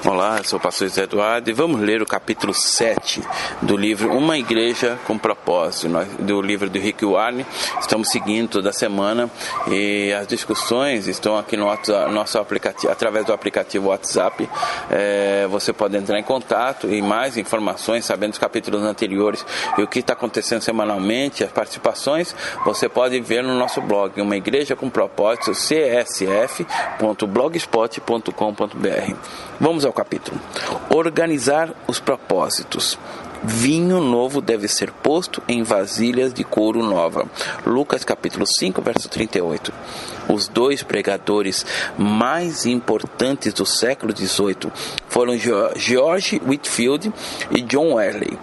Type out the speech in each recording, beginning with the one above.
Olá, eu sou o pastor José Eduardo e vamos ler o capítulo 7 do livro Uma Igreja com Propósito, do livro do Rick Warren. Estamos seguindo toda semana e as discussões estão aqui no nosso aplicativo, através do aplicativo WhatsApp. Você pode entrar em contato e mais informações, sabendo os capítulos anteriores e o que está acontecendo semanalmente, as participações, você pode ver no nosso blog, Uma Igreja com Propósito, csf.blogspot.com.br. Vamos ao capítulo. Organizar os propósitos. Vinho novo deve ser posto em vasilhas de couro nova. Lucas capítulo 5, verso 38. Os dois pregadores mais importantes do século XVIII foram George Whitefield e John Wesley.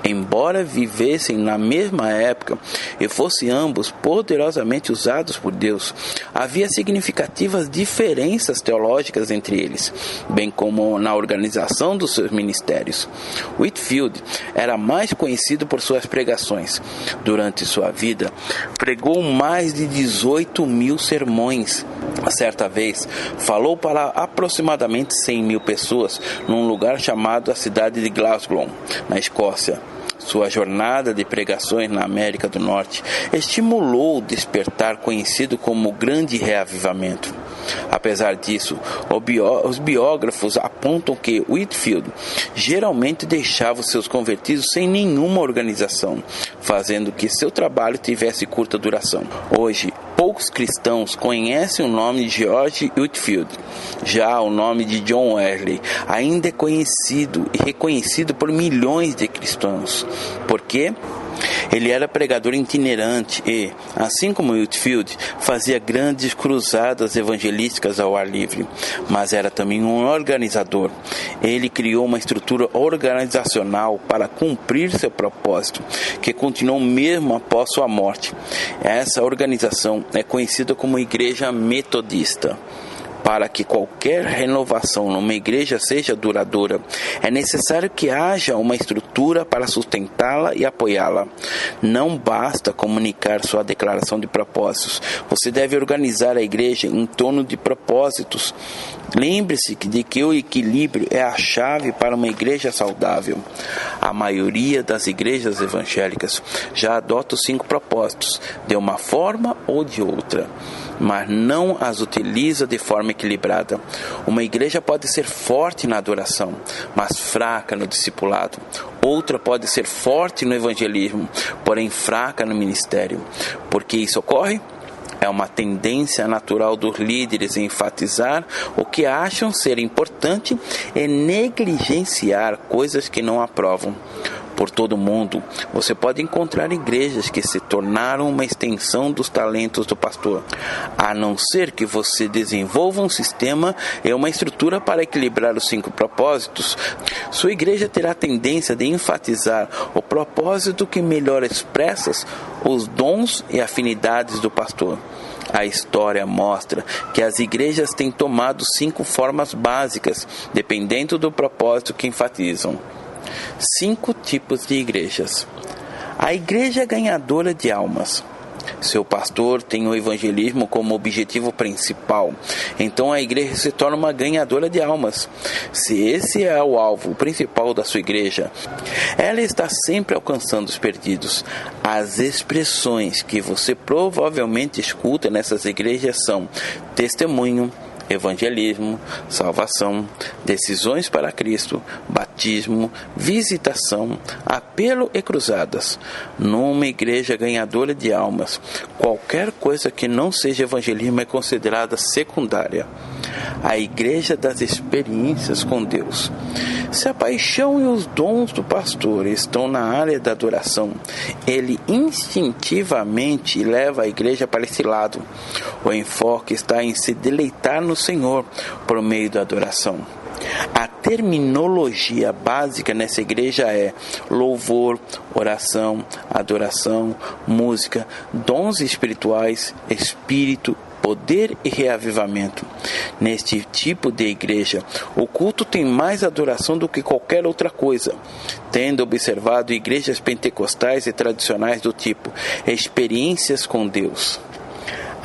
Embora vivessem na mesma época e fossem ambos poderosamente usados por Deus, havia significativas diferenças teológicas entre eles, bem como na organização dos seus ministérios. Whitefield era mais conhecido por suas pregações. Durante sua vida, pregou mais de 18 mil sermões. Certa vez, falou para aproximadamente 100 mil pessoas num lugar chamado a cidade de Glasgow, na Escócia. Sua jornada de pregações na América do Norte estimulou o despertar conhecido como o Grande Reavivamento. Apesar disso, os biógrafos apontam que Whitefield geralmente deixava os seus convertidos sem nenhuma organização, fazendo que seu trabalho tivesse curta duração. Hoje, poucos cristãos conhecem o nome de George Whitefield. Já o nome de John Wesley ainda é conhecido e reconhecido por milhões de cristãos. Por quê? Ele era pregador itinerante e, assim como Whitefield, fazia grandes cruzadas evangelísticas ao ar livre, mas era também um organizador. Ele criou uma estrutura organizacional para cumprir seu propósito, que continuou mesmo após sua morte. Essa organização é conhecida como Igreja Metodista. Para que qualquer renovação numa igreja seja duradoura, é necessário que haja uma estrutura para sustentá-la e apoiá-la. Não basta comunicar sua declaração de propósitos. Você deve organizar a igreja em torno de propósitos. Lembre-se de que o equilíbrio é a chave para uma igreja saudável. A maioria das igrejas evangélicas já adota os 5 propósitos, de uma forma ou de outra, mas não as utiliza de forma equilibrada. Uma igreja pode ser forte na adoração, mas fraca no discipulado. Outra pode ser forte no evangelismo, porém fraca no ministério. Por que isso ocorre? É uma tendência natural dos líderes em enfatizar o que acham ser importante e negligenciar coisas que não aprovam. Por todo o mundo, você pode encontrar igrejas que se tornaram uma extensão dos talentos do pastor. A não ser que você desenvolva um sistema e uma estrutura para equilibrar os 5 propósitos, sua igreja terá a tendência de enfatizar o propósito que melhor expressa os dons e afinidades do pastor. A história mostra que as igrejas têm tomado 5 formas básicas, dependendo do propósito que enfatizam. 5 tipos de igrejas. A igreja ganhadora de almas. Seu pastor tem o evangelismo como objetivo principal, então a igreja se torna uma ganhadora de almas. Se esse é o alvo principal da sua igreja, ela está sempre alcançando os perdidos. As expressões que você provavelmente escuta nessas igrejas são testemunho, evangelismo, salvação, decisões para Cristo, batismo, visitação, apelo e cruzadas. Numa igreja ganhadora de almas, qualquer coisa que não seja evangelismo é considerada secundária. A igreja das experiências com Deus. Se a paixão e os dons do pastor estão na área da adoração, ele instintivamente leva a igreja para esse lado. O enfoque está em se deleitar no Senhor por meio da adoração. A terminologia básica nessa igreja é louvor, oração, adoração, música, dons espirituais, espírito, poder e reavivamento. Neste tipo de igreja, o culto tem mais adoração do que qualquer outra coisa, tendo observado igrejas pentecostais e tradicionais do tipo experiências com Deus.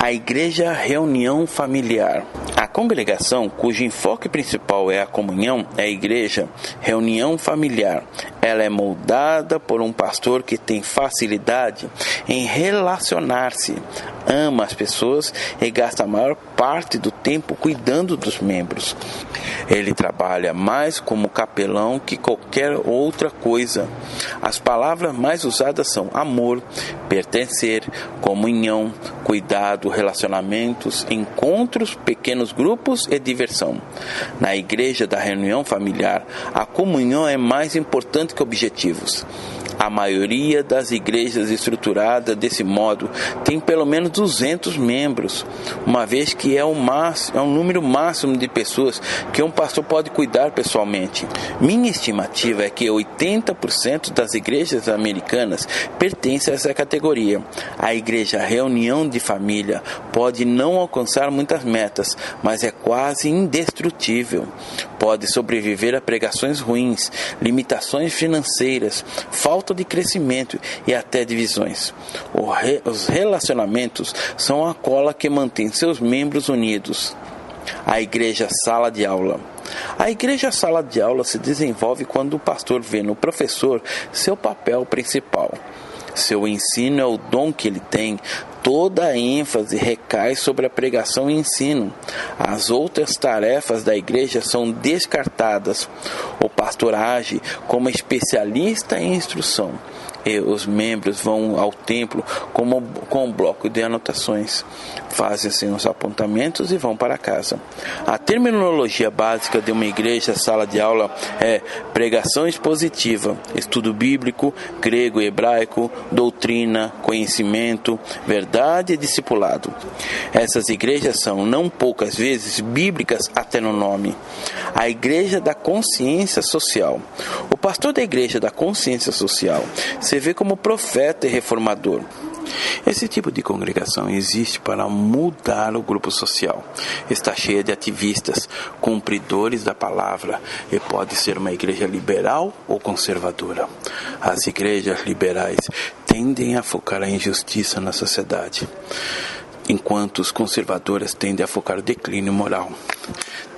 A Igreja Reunião Familiar. A congregação, cujo enfoque principal é a comunhão, é a Igreja Reunião Familiar. Ela é moldada por um pastor que tem facilidade em relacionar-se, ama as pessoas e gasta a maior parte do tempo cuidando dos membros. Ele trabalha mais como capelão que qualquer outra coisa. As palavras mais usadas são amor, pertencer, comunhão, cuidado, relacionamentos, encontros, pequenos grupos e diversão. Na Igreja da Reunião Familiar, a comunhão é mais importante que objetivos. A maioria das igrejas estruturadas desse modo tem pelo menos 200 membros, uma vez que é um número máximo de pessoas que um pastor pode cuidar pessoalmente. Minha estimativa é que 80% das igrejas americanas pertencem a essa categoria. A Igreja Reunião de Família pode não alcançar muitas metas, mas é quase indestrutível. Pode sobreviver a pregações ruins, limitações financeiras, falta de crescimento e até divisões. Os relacionamentos são a cola que mantém seus membros unidos. A Igreja Sala de Aula. A Igreja Sala de Aula se desenvolve quando o pastor vê no professor seu papel principal. Seu ensino é o dom que ele tem. Toda a ênfase recai sobre a pregação e ensino. As outras tarefas da igreja são descartadas. O pastor age como especialista em instrução. E os membros vão ao templo com um bloco de anotações. Fazem-se os apontamentos e vão para casa. A terminologia básica de uma igreja sala de aula é pregação expositiva, estudo bíblico, grego e hebraico, doutrina, conhecimento, verdade e discipulado. Essas igrejas são, não poucas vezes, bíblicas até no nome. A Igreja da Consciência Social. O pastor da Igreja da Consciência Social se vê como profeta e reformador. Esse tipo de congregação existe para mudar o grupo social. Está cheia de ativistas, cumpridores da palavra e pode ser uma igreja liberal ou conservadora. As igrejas liberais tendem a focar a injustiça na sociedade, enquanto os conservadores tendem a focar o declínio moral.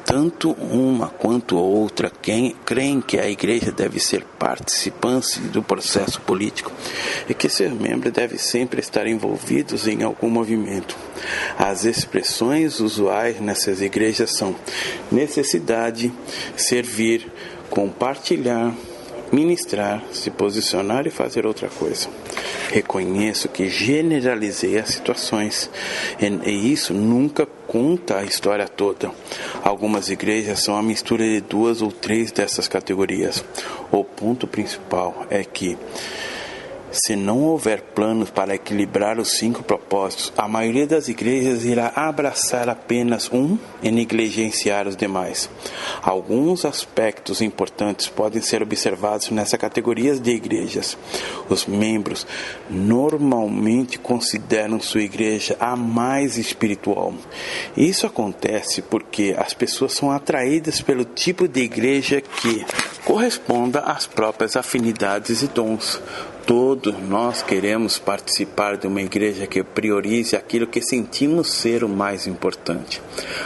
Tanto uma quanto outra creem que a igreja deve ser participante do processo político e que seus membros devem sempre estar envolvidos em algum movimento. As expressões usuais nessas igrejas são necessidade, servir, compartilhar, ministrar, se posicionar e fazer outra coisa. Reconheço que generalizei as situações e isso nunca conta a história toda. Algumas igrejas são a mistura de 2 ou 3 dessas categorias. O ponto principal é que, se não houver planos para equilibrar os 5 propósitos, a maioria das igrejas irá abraçar apenas um e negligenciar os demais. Alguns aspectos importantes podem ser observados nessa categoria de igrejas. Os membros normalmente consideram sua igreja a mais espiritual. Isso acontece porque as pessoas são atraídas pelo tipo de igreja que corresponda às próprias afinidades e dons. Todos nós queremos participar de uma igreja que priorize aquilo que sentimos ser o mais importante.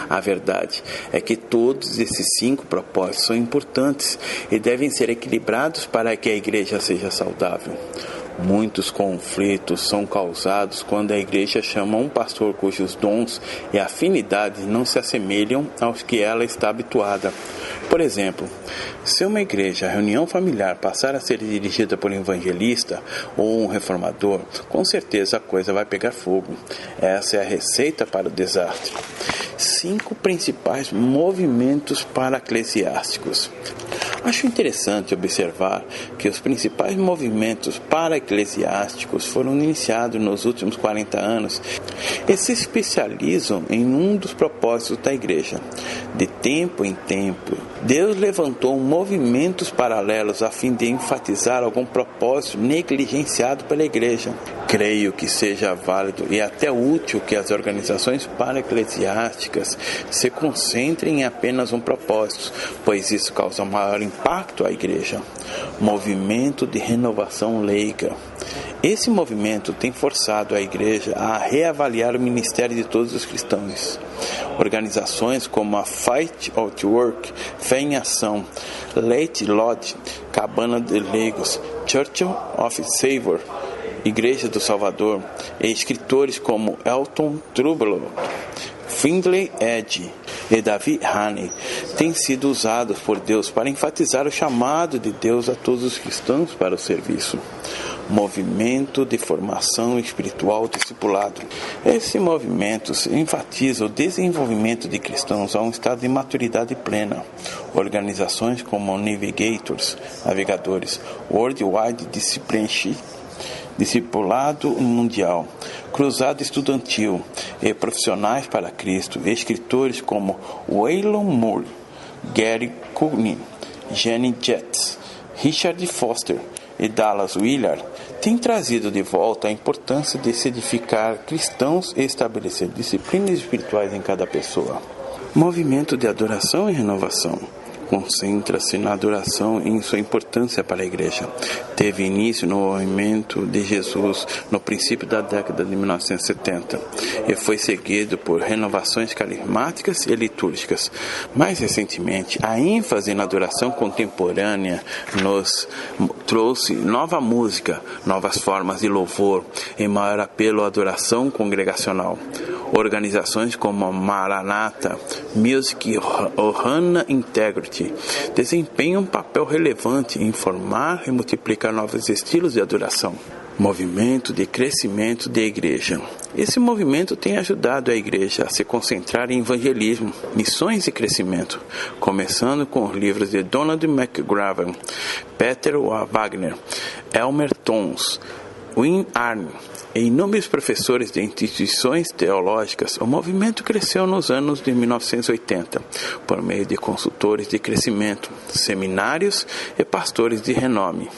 A verdade é que todos esses 5 propósitos são importantes e devem ser equilibrados para que a igreja seja saudável. Muitos conflitos são causados quando a igreja chama um pastor cujos dons e afinidades não se assemelham aos que ela está habituada. Por exemplo, se uma igreja, reunião familiar, passar a ser dirigida por um evangelista ou um reformador, com certeza a coisa vai pegar fogo. Essa é a receita para o desastre. 5 principais movimentos para-eclesiásticos. Acho interessante observar que os principais movimentos para-eclesiásticos foram iniciados nos últimos 40 anos e se especializam em um dos propósitos da igreja. De tempo em tempo, Deus levantou movimentos paralelos a fim de enfatizar algum propósito negligenciado pela igreja. Creio que seja válido e até útil que as organizações para-eclesiásticas se concentrem em apenas um propósito, pois isso causa maior impacto à igreja. Movimento de renovação leiga. Esse movimento tem forçado a Igreja a reavaliar o ministério de todos os cristãos. Organizações como a Fight at Work, Fé em Ação, Late Lodge, Cabana de Leigos, Church of Saviour, Igreja do Salvador, e escritores como Elton Trueblood, Findlay Edge e David Haney têm sido usados por Deus para enfatizar o chamado de Deus a todos os cristãos para o serviço. Movimento de formação espiritual discipulado. Esses movimentos enfatizam o desenvolvimento de cristãos a um estado de maturidade plena. Organizações como Navigators, navegadores, Worldwide Discipulado Mundial, Cruzado Estudantil e Profissionais para Cristo, escritores como Waylon Moore, Gary Cunningham, Jenny Jetts, Richard Foster e Dallas Willard têm trazido de volta a importância de se edificar cristãos e estabelecer disciplinas espirituais em cada pessoa. Movimento de adoração e renovação. Concentra-se na adoração e em sua importância para a Igreja. Teve início no movimento de Jesus no princípio da década de 1970 e foi seguido por renovações carismáticas e litúrgicas. Mais recentemente, a ênfase na adoração contemporânea nos trouxe nova música, novas formas de louvor e maior apelo à adoração congregacional. Organizações como a Maranatha Music Ohana Integrity desempenham um papel relevante em formar e multiplicar novos estilos de adoração. Movimento de crescimento da Igreja. Esse movimento tem ajudado a Igreja a se concentrar em evangelismo, missões e crescimento, começando com os livros de Donald McGraven, Peter Wagner, Elmer Tons, Win Arne e inúmeros professores de instituições teológicas. O movimento cresceu nos anos de 1980 por meio de consultores de crescimento, seminários e pastores de renome.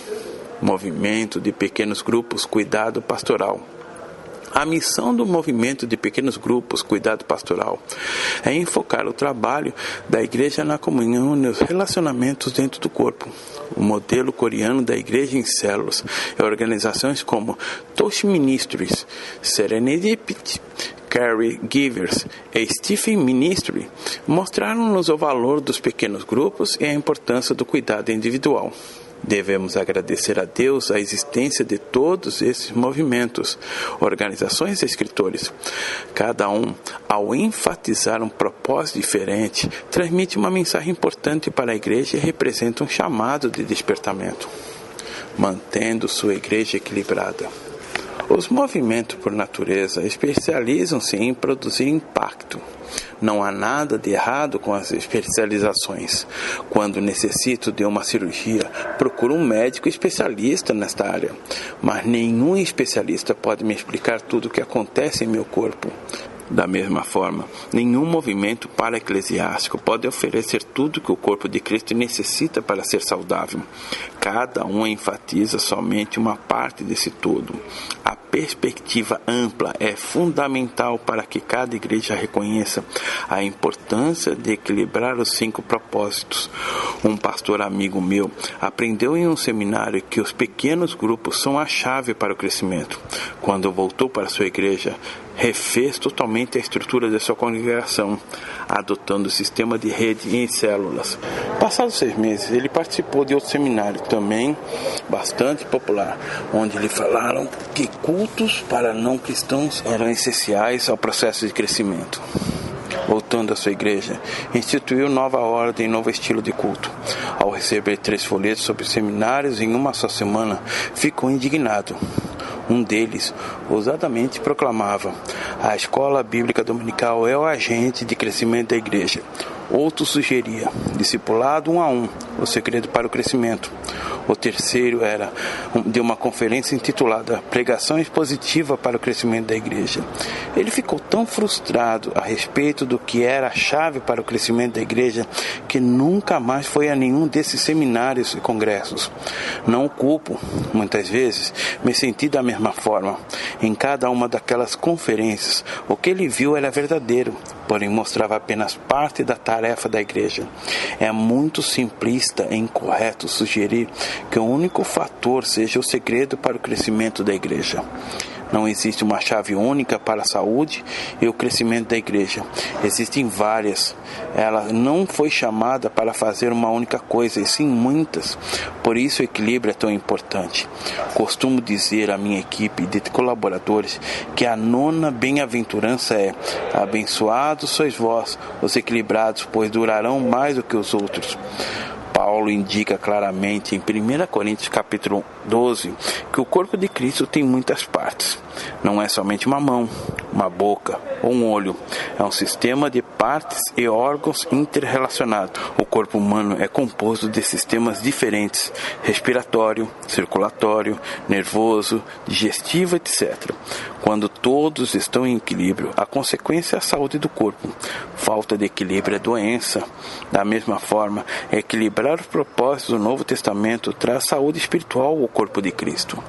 Movimento de pequenos grupos, cuidado pastoral. A missão do movimento de pequenos grupos, cuidado pastoral, é enfocar o trabalho da Igreja na comunhão e nos relacionamentos dentro do corpo. O modelo coreano da Igreja em células e organizações como Tosh Ministries, Serenity, Carrie Givers e Stephen Ministry mostraram-nos o valor dos pequenos grupos e a importância do cuidado individual. Devemos agradecer a Deus a existência de todos esses movimentos, organizações e escritores. Cada um, ao enfatizar um propósito diferente, transmite uma mensagem importante para a Igreja e representa um chamado de despertamento, mantendo sua Igreja equilibrada. Os movimentos, por natureza, especializam-se em produzir impacto. Não há nada de errado com as especializações. Quando necessito de uma cirurgia, procuro um médico especialista nesta área. Mas nenhum especialista pode me explicar tudo o que acontece em meu corpo. Da mesma forma, nenhum movimento para-eclesiástico pode oferecer tudo que o corpo de Cristo necessita para ser saudável. Cada um enfatiza somente uma parte desse todo. A perspectiva ampla é fundamental para que cada igreja reconheça a importância de equilibrar os 5 propósitos. Um pastor amigo meu aprendeu em um seminário que os pequenos grupos são a chave para o crescimento. Quando voltou para sua igreja, refez totalmente a estrutura de sua congregação, adotando o sistema de rede em células. Passados 6 meses, ele participou de outro seminário, também bastante popular, onde lhe falaram que cultos para não cristãos eram essenciais ao processo de crescimento. Voltando à sua igreja, instituiu nova ordem e novo estilo de culto. Ao receber 3 folhetos sobre seminários em uma só semana, ficou indignado. Um deles, ousadamente, proclamava: a escola bíblica dominical é o agente de crescimento da igreja. Outro sugeria: discipulado 1 a 1, o segredo para o crescimento. O terceiro era de uma conferência intitulada Pregação Expositiva para o Crescimento da Igreja. Ele ficou tão frustrado a respeito do que era a chave para o crescimento da igreja que nunca mais foi a nenhum desses seminários e congressos. Não o culpo, muitas vezes me senti da mesma forma. Em cada uma daquelas conferências, o que ele viu era verdadeiro, porém mostrava apenas parte da tarefa da igreja. É muito simplista e incorreto sugerir que o único fator seja o segredo para o crescimento da igreja. Não existe uma chave única para a saúde e o crescimento da igreja. Existem várias. Ela não foi chamada para fazer uma única coisa, e sim muitas. Por isso o equilíbrio é tão importante. Costumo dizer à minha equipe de colaboradores que a 9ª bem-aventurança é: abençoados sois vós, os equilibrados, pois durarão mais do que os outros. Paulo indica claramente em 1 Coríntios capítulo 12 que o corpo de Cristo tem muitas partes. Não é somente uma mão, uma boca ou um olho. É um sistema de partes e órgãos interrelacionados. O corpo humano é composto de sistemas diferentes: respiratório, circulatório, nervoso, digestivo, etc. Quando todos estão em equilíbrio, a consequência é a saúde do corpo. Falta de equilíbrio é doença. Da mesma forma, equilibrar os propósitos do Novo Testamento traz saúde espiritual ao corpo de Cristo.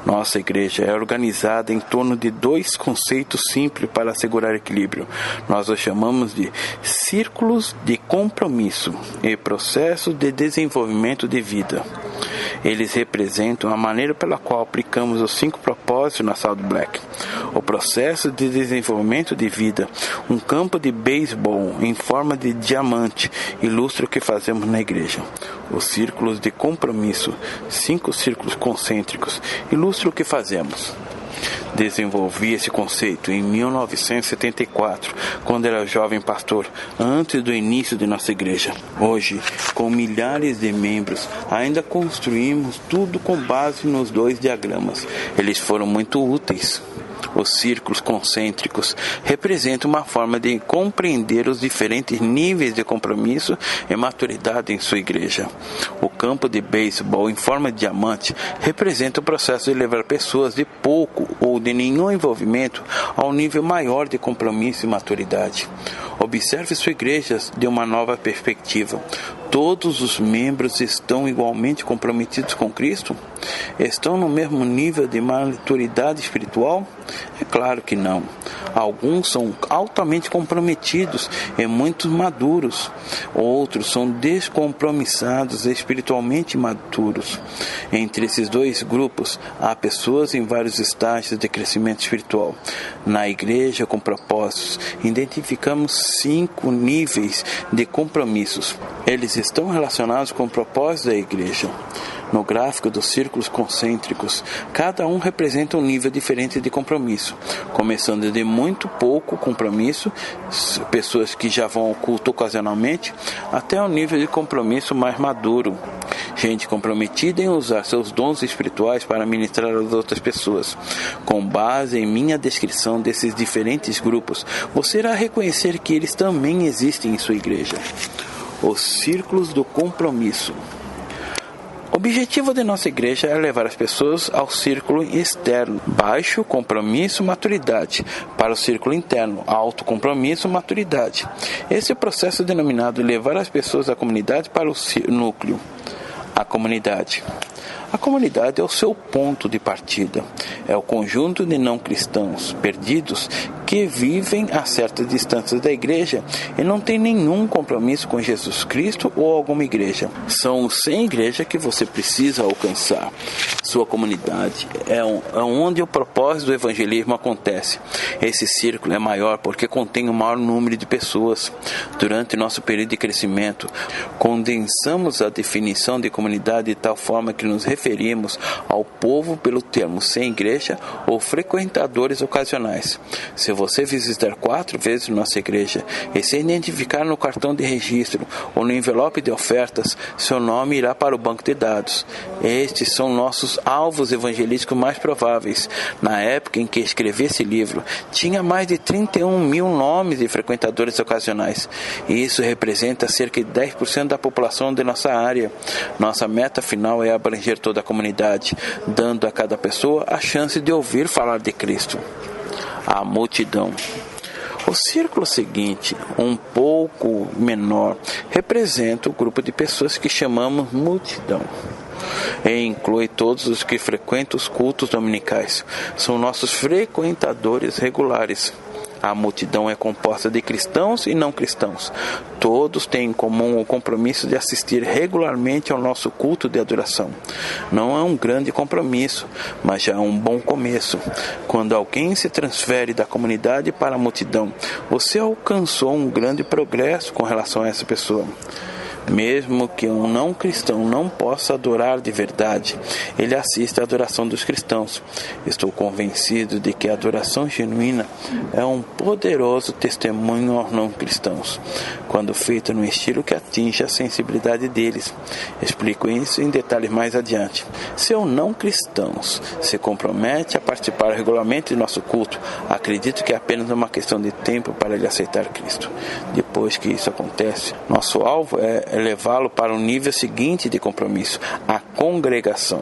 Nossa igreja é organizada em torno de 2 conceitos simples para assegurar equilíbrio. Nós os chamamos de círculos de compromisso e processos de desenvolvimento de vida. Eles representam a maneira pela qual aplicamos os 5 propósitos na Salt Black. O processo de desenvolvimento de vida, um campo de beisebol em forma de diamante, ilustra o que fazemos na igreja. Os círculos de compromisso, 5 círculos concêntricos, ilustram o que fazemos. Desenvolvi esse conceito em 1974, quando era jovem pastor, antes do início de nossa igreja. Hoje, com milhares de membros, ainda construímos tudo com base nos 2 diagramas. Eles foram muito úteis. Os círculos concêntricos representam uma forma de compreender os diferentes níveis de compromisso e maturidade em sua igreja. O campo de beisebol em forma de diamante representa o processo de levar pessoas de pouco ou de nenhum envolvimento ao nível maior de compromisso e maturidade. Observe sua igreja de uma nova perspectiva. Todos os membros estão igualmente comprometidos com Cristo? Estão no mesmo nível de maturidade espiritual? É claro que não. Alguns são altamente comprometidos e muito maduros. Outros são descompromissados e espiritualmente maturos. Entre esses 2 grupos, há pessoas em vários estágios de crescimento espiritual. Na igreja com propósitos, identificamos 5 níveis de compromissos. Eles estão relacionados com o propósito da igreja. No gráfico dos círculos concêntricos, cada um representa um nível diferente de compromisso, começando de muito pouco compromisso, pessoas que já vão ao culto ocasionalmente, até o nível de compromisso mais maduro, gente comprometida em usar seus dons espirituais para ministrar às outras pessoas. Com base em minha descrição desses diferentes grupos, você irá reconhecer que eles também existem em sua igreja. Os círculos do compromisso. O objetivo de nossa igreja é levar as pessoas ao círculo externo, baixo compromisso, maturidade, para o círculo interno, alto compromisso, maturidade. Esse é o processo denominado levar as pessoas da comunidade para o núcleo, a comunidade. A comunidade é o seu ponto de partida. É o conjunto de não cristãos perdidos que vivem a certas distâncias da igreja e não têm nenhum compromisso com Jesus Cristo ou alguma igreja. São os sem igreja que você precisa alcançar. Sua comunidade é onde o propósito do evangelismo acontece. Esse círculo é maior porque contém um maior número de pessoas. Durante nosso período de crescimento, condensamos a definição de comunidade de tal forma que nos referimos ao povo pelo termo sem igreja ou frequentadores ocasionais. Se você visitar 4 vezes nossa igreja e se identificar no cartão de registro ou no envelope de ofertas, seu nome irá para o banco de dados. Estes são nossos alvos evangelísticos mais prováveis. Na época em que escrevi esse livro, tinha mais de 31 mil nomes de frequentadores ocasionais. Isso representa cerca de 10% da população de nossa área. Nossa meta final é abranger toda a comunidade, dando a cada pessoa a chance de ouvir falar de Cristo. A multidão. O círculo seguinte, um pouco menor, representa o grupo de pessoas que chamamos multidão. E inclui todos os que frequentam os cultos dominicais. São nossos frequentadores regulares. A multidão é composta de cristãos e não cristãos. Todos têm em comum o compromisso de assistir regularmente ao nosso culto de adoração. Não é um grande compromisso, mas já é um bom começo. Quando alguém se transfere da comunidade para a multidão, você alcançou um grande progresso com relação a essa pessoa. Mesmo que um não cristão não possa adorar de verdade, ele assiste à adoração dos cristãos. Estou convencido de que a adoração genuína é um poderoso testemunho aos não cristãos, quando feita no estilo que atinge a sensibilidade deles. Explico isso em detalhes mais adiante. Se o não cristãos se compromete a participar regularmente de nosso culto, acredito que é apenas uma questão de tempo para ele aceitar Cristo. Depois que isso acontece, nosso alvo é levá-lo para o nível seguinte de compromisso, a congregação.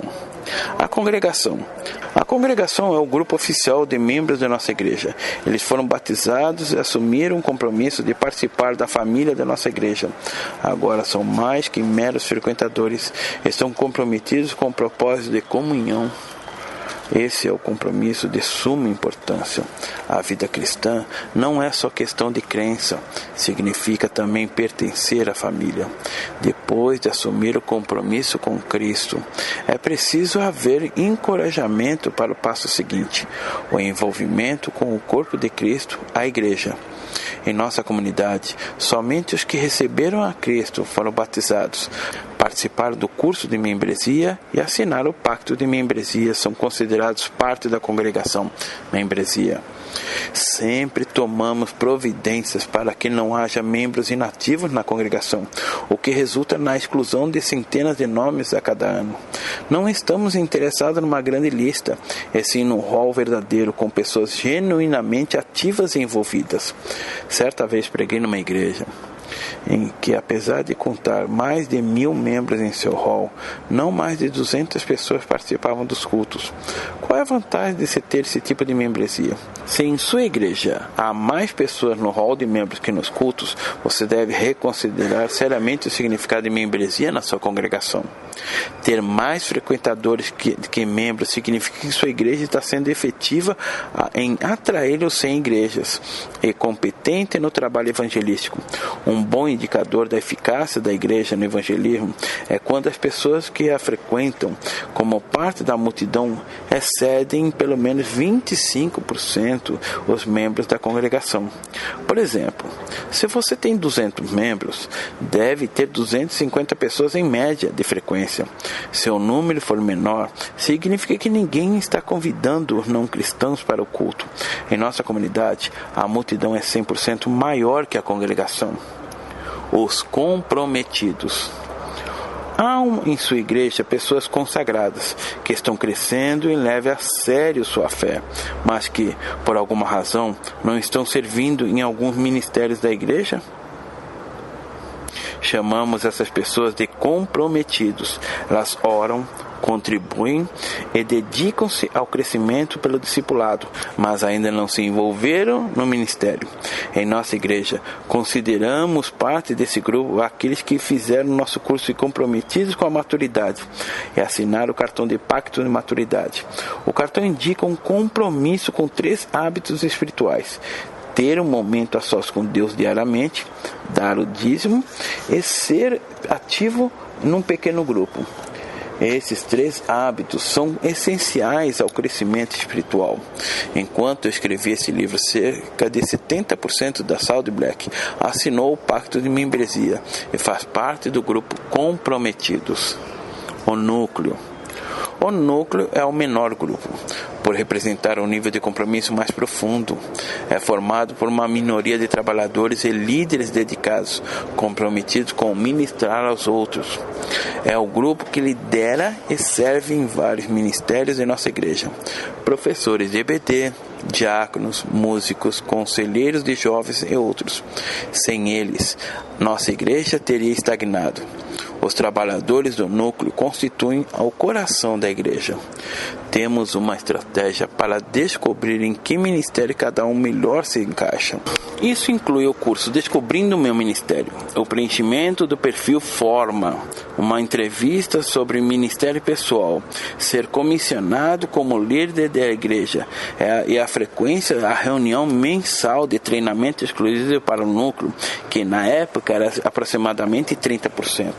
A congregação é o grupo oficial de membros da nossa igreja. Eles foram batizados e assumiram o compromisso de participar da família da nossa igreja. Agora são mais que meros frequentadores. Estão comprometidos com o propósito de comunhão. Esse é o compromisso de suma importância. A vida cristã não é só questão de crença, significa também pertencer à família. Depois de assumir o compromisso com Cristo, é preciso haver encorajamento para o passo seguinte, o envolvimento com o corpo de Cristo, a igreja. Em nossa comunidade, somente os que receberam a Cristo foram batizados. Participar do curso de membresia e assinar o pacto de membresia são considerados parte da congregação, membresia. Sempre tomamos providências para que não haja membros inativos na congregação, o que resulta na exclusão de centenas de nomes a cada ano. Não estamos interessados numa grande lista, e sim no rol verdadeiro, com pessoas genuinamente ativas e envolvidas. Certa vez preguei numa igreja em que, apesar de contar mais de 1.000 membros em seu hall, não mais de 200 pessoas participavam dos cultos. Qual é a vantagem de se ter esse tipo de membresia? Se em sua igreja há mais pessoas no hall de membros que nos cultos, você deve reconsiderar seriamente o significado de membresia na sua congregação. Ter mais frequentadores que membros significa que sua igreja está sendo efetiva em atrair os sem igrejas e competente no trabalho evangelístico. Um bom indicador da eficácia da igreja no evangelismo é quando as pessoas que a frequentam como parte da multidão excedem em pelo menos 25% os membros da congregação. Por exemplo, se você tem 200 membros, deve ter 250 pessoas em média de frequência. Se o número for menor, significa que ninguém está convidando os não cristãos para o culto. Em nossa comunidade, a multidão é 100% maior que a congregação. Os comprometidos. Há em sua igreja pessoas consagradas que estão crescendo e levam a sério sua fé, mas que, por alguma razão, não estão servindo em alguns ministérios da igreja? Chamamos essas pessoas de comprometidos. Elas oram, contribuem e dedicam-se ao crescimento pelo discipulado, mas ainda não se envolveram no ministério. Em nossa igreja, consideramos parte desse grupo aqueles que fizeram nosso curso e comprometidos com a maturidade e assinaram o cartão de pacto de maturidade. O cartão indica um compromisso com 3 hábitos espirituais: ter um momento a sós com Deus diariamente, dar o dízimo e ser ativo num pequeno grupo. Esses 3 hábitos são essenciais ao crescimento espiritual. Enquanto eu escrevi esse livro, cerca de 70% da Saudi Black assinou o pacto de membresia e faz parte do grupo Comprometidos. O núcleo é o menor grupo, por representar um nível de compromisso mais profundo. É formado por uma minoria de trabalhadores e líderes dedicados, comprometidos com ministrar aos outros. É o grupo que lidera e serve em vários ministérios em nossa igreja. Professores de EBD, diáconos, músicos, conselheiros de jovens e outros. Sem eles, nossa igreja teria estagnado. Os trabalhadores do núcleo constituem o coração da igreja. Temos uma estratégia para descobrir em que ministério cada um melhor se encaixa. Isso inclui o curso Descobrindo o Meu Ministério, o preenchimento do perfil Forma, uma entrevista sobre ministério pessoal, ser comissionado como líder da igreja e a frequência da reunião mensal de treinamento exclusivo para o núcleo, que na época era aproximadamente 30%.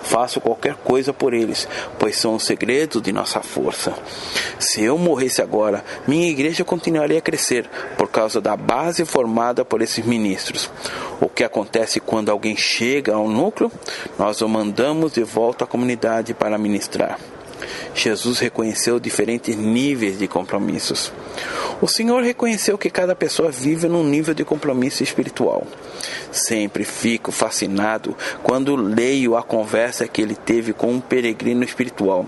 Faço qualquer coisa por eles, pois são o segredo de nossa força. Se eu morresse agora, minha igreja continuaria a crescer por causa da base formada por esses ministros. O que acontece quando alguém chega ao núcleo? Nós o mandamos de volta à comunidade para ministrar. Jesus reconheceu diferentes níveis de compromissos. O Senhor reconheceu que cada pessoa vive num nível de compromisso espiritual. Sempre fico fascinado quando leio a conversa que ele teve com um peregrino espiritual.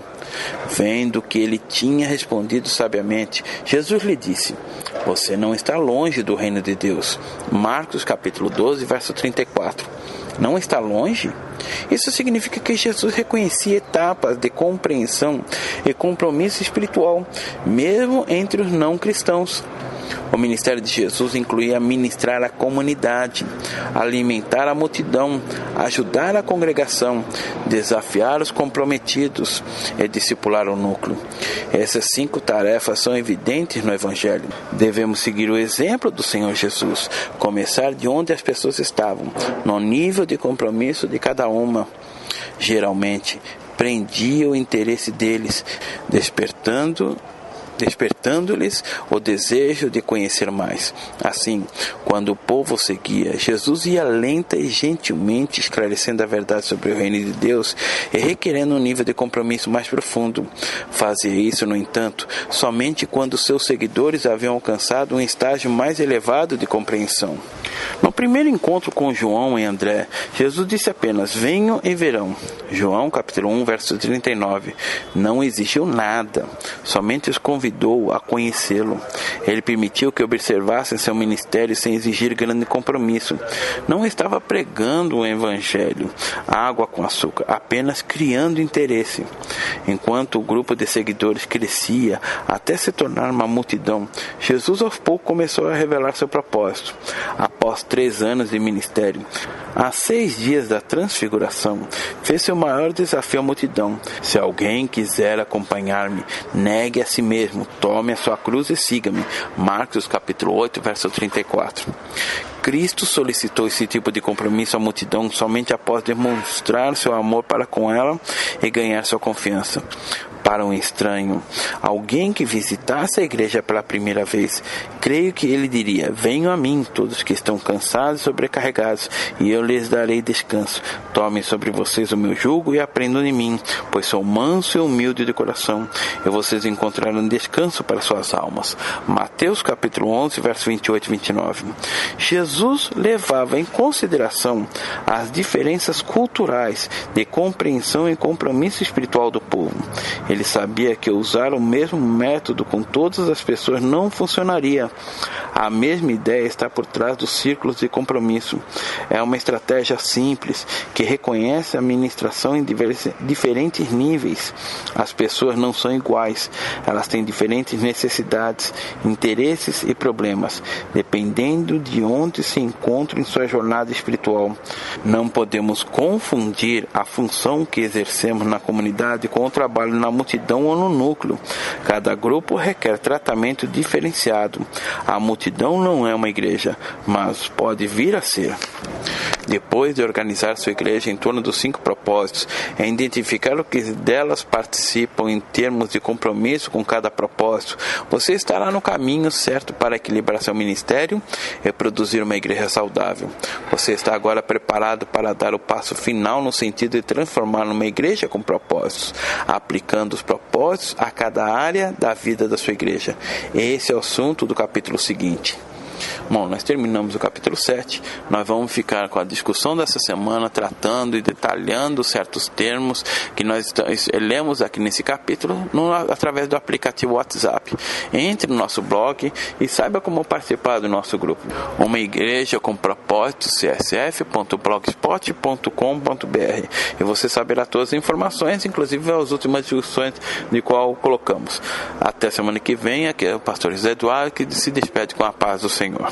Vendo que ele tinha respondido sabiamente, Jesus lhe disse: "Você não está longe do reino de Deus." Marcos capítulo 12, verso 34. Não está longe? Isso significa que Jesus reconhecia etapas de compreensão e compromisso espiritual, mesmo entre os não cristãos. O ministério de Jesus incluía ministrar a comunidade, alimentar a multidão, ajudar a congregação, desafiar os comprometidos e discipular o núcleo. Essas 5 tarefas são evidentes no Evangelho. Devemos seguir o exemplo do Senhor Jesus, começar de onde as pessoas estavam, no nível de compromisso de cada uma. Geralmente, prendia o interesse deles, despertando-lhes o desejo de conhecer mais. Assim, quando o povo seguia, Jesus ia lenta e gentilmente esclarecendo a verdade sobre o reino de Deus e requerendo um nível de compromisso mais profundo. Fazia isso, no entanto, somente quando seus seguidores haviam alcançado um estágio mais elevado de compreensão. No primeiro encontro com João e André, Jesus disse apenas: "Venham e verão." João capítulo 1, verso 39. Não exigiu nada, somente os convidou a conhecê-lo. Ele permitiu que observassem seu ministério sem exigir grande compromisso. Não estava pregando o evangelho, água com açúcar, apenas criando interesse. Enquanto o grupo de seguidores crescia até se tornar uma multidão, Jesus aos poucos começou a revelar seu propósito. Após 3 anos de ministério, há 6 dias da transfiguração, fez seu maior desafio à multidão: "Se alguém quiser acompanhar-me, negue a si mesmo, tome a sua cruz e siga-me." Marcos capítulo 8, verso 34. Cristo solicitou esse tipo de compromisso à multidão somente após demonstrar seu amor para com ela e ganhar sua confiança. Para um estranho, alguém que visitasse a igreja pela primeira vez, creio que ele diria: "Venham a mim, todos que estão cansados e sobrecarregados, e eu lhes darei descanso. Tomem sobre vocês o meu jugo e aprendam de mim, pois sou manso e humilde de coração, e vocês encontrarão descanso para suas almas." Mateus capítulo 11, verso 28 e 29. Jesus levava em consideração as diferenças culturais de compreensão e compromisso espiritual do povo. Ele sabia que usar o mesmo método com todas as pessoas não funcionaria. A mesma ideia está por trás dos círculos de compromisso. É uma estratégia simples que reconhece a ministração em diferentes níveis. As pessoas não são iguais. Elas têm diferentes necessidades, interesses e problemas, dependendo de onde se encontram em sua jornada espiritual. Não podemos confundir a função que exercemos na comunidade com o trabalho na multidão ou no núcleo. Cada grupo requer tratamento diferenciado. A multidão não é uma igreja, mas pode vir a ser. Depois de organizar sua igreja em torno dos 5 propósitos e identificar o que delas participam em termos de compromisso com cada propósito, você estará no caminho certo para equilibrar seu ministério e produzir uma igreja saudável. Você está agora preparado para dar o passo final no sentido de transformar numa igreja com propósitos, aplicando os propósitos a cada área da vida da sua igreja. Esse é o assunto do capítulo seguinte. Bom, nós terminamos o capítulo 7, nós vamos ficar com a discussão dessa semana, tratando e detalhando certos termos que nós lemos aqui nesse capítulo através do aplicativo WhatsApp. Entre no nosso blog e saiba como participar do nosso grupo. Uma igreja com propósito csf.blogspot.com.br, e você saberá todas as informações, inclusive as últimas discussões de qual colocamos. Até semana que vem, aqui é o pastor José Eduardo, que se despede com a paz do Senhor.